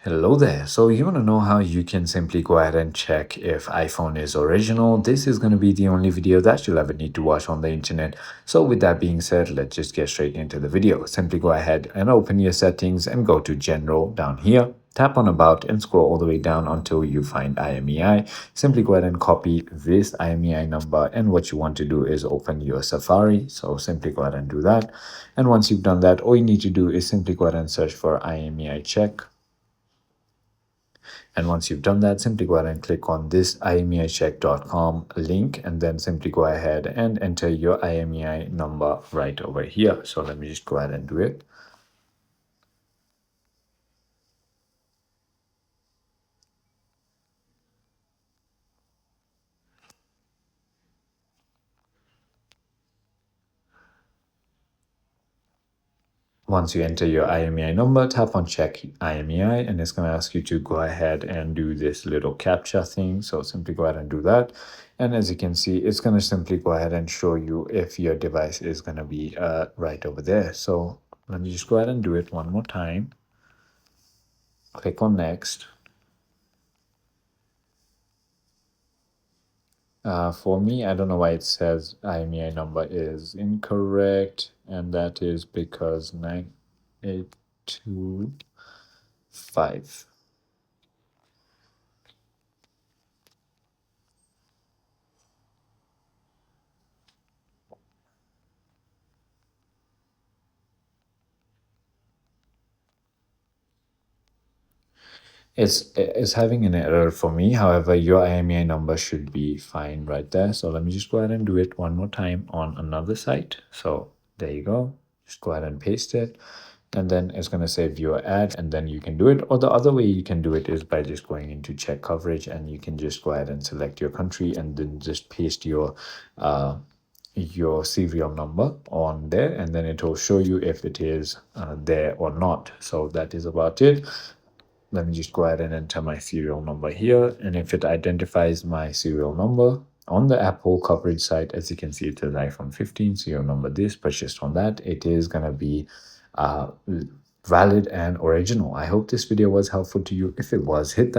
Hello there. So you want to know how you can simply go ahead and check if iPhone is original? This is going to be the only video that you'll ever need to watch on the internet. So with that being said, let's just get straight into the video. Simply go ahead and open your settings and go to General down here. Tap on About and scroll all the way down until you find IMEI. Simply go ahead and copy this IMEI number, and what you want to do is open your Safari. So simply go ahead and do that. And once you've done that, all you need to do is simply go ahead and search for IMEI check. And once you've done that, simply go ahead and click on this imeicheck.com link, and then simply go ahead and enter your IMEI number right over here. So let me just go ahead and do it. Once you enter your IMEI number, tap on check IMEI, and it's going to ask you to go ahead and do this little captcha thing. So simply go ahead and do that. And as you can see, it's going to simply go ahead and show you if your device is going to be right over there. So let me just go ahead and do it one more time. Click on next. For me, I don't know why it says IMEI number is incorrect, and that is because 9825. It's having an error for me. However, your IMEI number should be fine right there. So let me just go ahead and do it one more time on another site. So there you go. Just go ahead and paste it. And then it's going to say view ad, and then you can do it. Or the other way you can do it is by just going into check coverage, and you can just go ahead and select your country and then just paste your serial number on there, and then it will show you if it is there or not. So that is about it. Let me just go ahead and enter my serial number here, and if it identifies my serial number on the Apple coverage site, as you can see, it says iPhone 15 serial number this, purchased on that, it is going to be valid and original. I hope this video was helpful to you. If it was, hit that